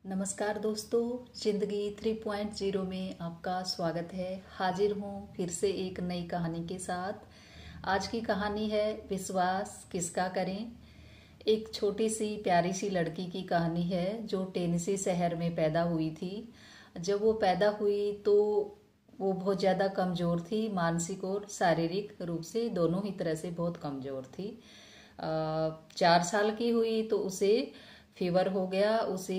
नमस्कार दोस्तों, जिंदगी 3.0 में आपका स्वागत है। हाजिर हूँ फिर से एक नई कहानी के साथ। आज की कहानी है विश्वास किसका करें। एक छोटी सी प्यारी सी लड़की की कहानी है जो टेनेसी शहर में पैदा हुई थी। जब वो पैदा हुई तो वो बहुत ज़्यादा कमज़ोर थी, मानसिक और शारीरिक रूप से दोनों ही तरह से बहुत कमज़ोर थी। 4 साल की हुई तो उसे फीवर हो गया, उसे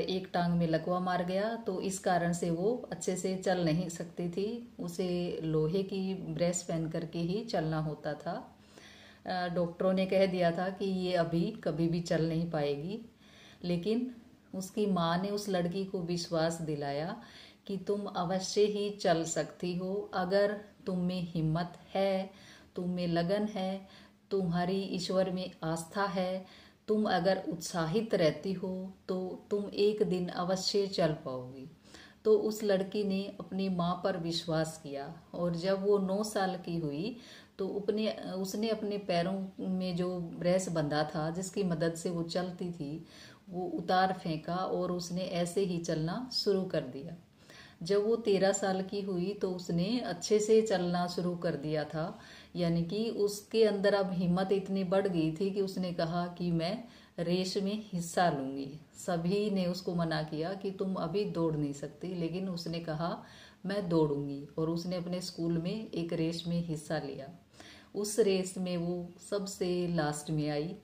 एक टांग में लकवा मार गया, तो इस कारण से वो अच्छे से चल नहीं सकती थी। उसे लोहे की ब्रेस पहन करके ही चलना होता था। डॉक्टरों ने कह दिया था कि ये अभी कभी भी चल नहीं पाएगी, लेकिन उसकी माँ ने उस लड़की को विश्वास दिलाया कि तुम अवश्य ही चल सकती हो। अगर तुम में हिम्मत है, तुम में लगन है, तुम्हारी ईश्वर में आस्था है, तुम अगर उत्साहित रहती हो तो तुम एक दिन अवश्य चल पाओगी। तो उस लड़की ने अपनी माँ पर विश्वास किया और जब वो 9 साल की हुई तो उसने अपने पैरों में जो ब्रेस बंधा था जिसकी मदद से वो चलती थी वो उतार फेंका और उसने ऐसे ही चलना शुरू कर दिया। जब वो 13 साल की हुई तो उसने अच्छे से चलना शुरू कर दिया था। यानी कि उसके अंदर अब हिम्मत इतनी बढ़ गई थी कि उसने कहा कि मैं रेस में हिस्सा लूंगी। सभी ने उसको मना किया कि तुम अभी दौड़ नहीं सकती, लेकिन उसने कहा मैं दौड़ूंगी और उसने अपने स्कूल में एक रेस में हिस्सा लिया। उस रेस में वो सबसे लास्ट में आई।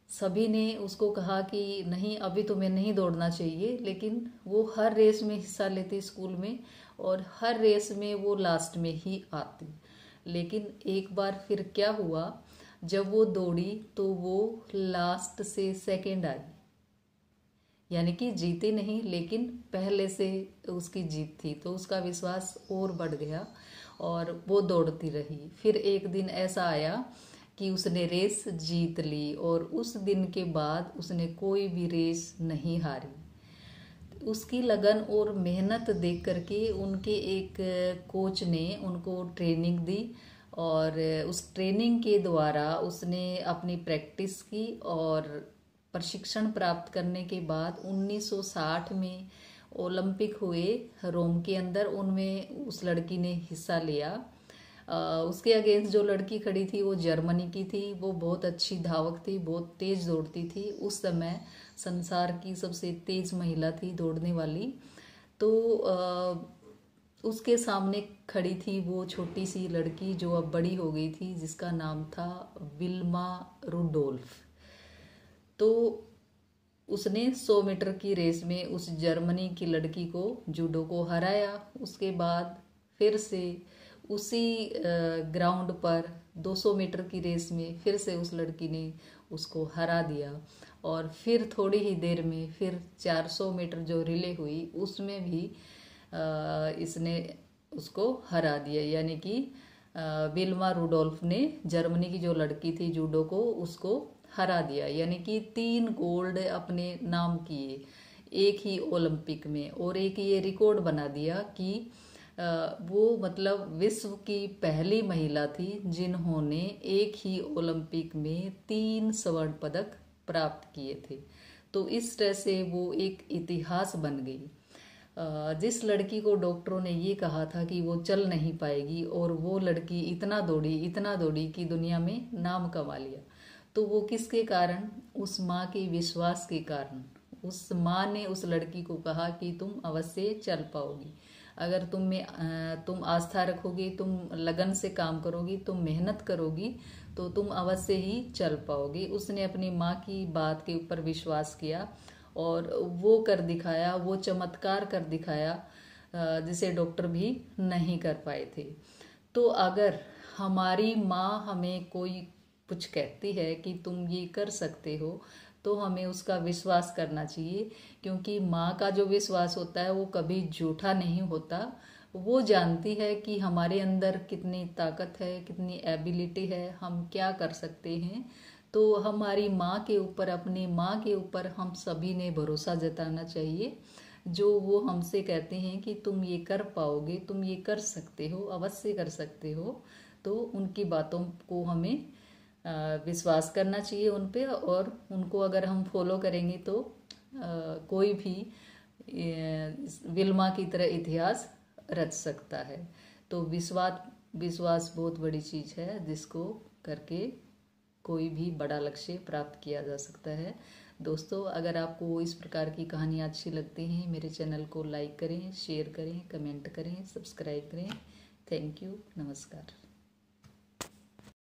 सभी ने उसको कहा कि नहीं, अभी तुम्हें नहीं दौड़ना चाहिए, लेकिन वो हर रेस में हिस्सा लेती स्कूल में और हर रेस में वो लास्ट में ही आती। लेकिन एक बार फिर क्या हुआ, जब वो दौड़ी तो वो लास्ट से सेकंड आई। यानी कि जीती नहीं, लेकिन पहले से उसकी जीत थी, तो उसका विश्वास और बढ़ गया और वो दौड़ती रही। फिर एक दिन ऐसा आया कि उसने रेस जीत ली और उस दिन के बाद उसने कोई भी रेस नहीं हारी। उसकी लगन और मेहनत देख करके उनके एक कोच ने उनको ट्रेनिंग दी और उस ट्रेनिंग के द्वारा उसने अपनी प्रैक्टिस की और प्रशिक्षण प्राप्त करने के बाद 1960 में ओलंपिक हुए रोम के अंदर, उनमें उस लड़की ने हिस्सा लिया। उसके अगेंस्ट जो लड़की खड़ी थी वो जर्मनी की थी। वो बहुत अच्छी धावक थी, बहुत तेज दौड़ती थी, उस समय संसार की सबसे तेज महिला थी दौड़ने वाली। तो उसके सामने खड़ी थी वो छोटी सी लड़की जो अब बड़ी हो गई थी, जिसका नाम था विल्मा रुडोल्फ। तो उसने 100 मीटर की रेस में उस जर्मनी की लड़की को, जूडो को हराया। उसके बाद फिर से उसी ग्राउंड पर 200 मीटर की रेस में फिर से उस लड़की ने उसको हरा दिया और फिर थोड़ी ही देर में फिर 400 मीटर जो रिले हुई उसमें भी इसने उसको हरा दिया। यानी कि विल्मा रुडोल्फ ने जर्मनी की जो लड़की थी जूडो को, उसको हरा दिया। यानी कि 3 गोल्ड अपने नाम किए एक ही ओलंपिक में, और एक ये रिकॉर्ड बना दिया कि वो मतलब विश्व की पहली महिला थी जिन्होंने एक ही ओलंपिक में 3 स्वर्ण पदक प्राप्त किए थे। तो इस तरह से वो एक इतिहास बन गई। जिस लड़की को डॉक्टरों ने ये कहा था कि वो चल नहीं पाएगी और वो लड़की इतना दौड़ी कि दुनिया में नाम कमा लिया। तो वो किसके कारण? उस माँ के विश्वास के कारण। उस माँ ने उस लड़की को कहा कि तुम अवश्य चल पाओगी। अगर तुम आस्था रखोगी, तुम लगन से काम करोगी, तुम मेहनत करोगी, तो तुम अवश्य ही चल पाओगी। उसने अपनी माँ की बात के ऊपर विश्वास किया और वो कर दिखाया, वो चमत्कार कर दिखाया जिसे डॉक्टर भी नहीं कर पाए थे। तो अगर हमारी माँ हमें कोई कुछ कहती है कि तुम ये कर सकते हो, तो हमें उसका विश्वास करना चाहिए, क्योंकि माँ का जो विश्वास होता है वो कभी झूठा नहीं होता। वो जानती है कि हमारे अंदर कितनी ताकत है, कितनी एबिलिटी है, हम क्या कर सकते हैं। तो हमारी माँ के ऊपर, अपनी माँ के ऊपर हम सभी ने भरोसा जताना चाहिए। जो वो हमसे कहते हैं कि तुम ये कर पाओगे, तुम ये कर सकते हो, अवश्य कर सकते हो, तो उनकी बातों को हमें विश्वास करना चाहिए उन पे, और उनको अगर हम फॉलो करेंगे तो कोई भी विल्मा की तरह इतिहास रच सकता है। तो विश्वास बहुत बड़ी चीज है, जिसको करके कोई भी बड़ा लक्ष्य प्राप्त किया जा सकता है। दोस्तों, अगर आपको इस प्रकार की कहानियाँ अच्छी लगती हैं, मेरे चैनल को लाइक करें, शेयर करें, कमेंट करें, सब्सक्राइब करें। Thank you. नमस्कार।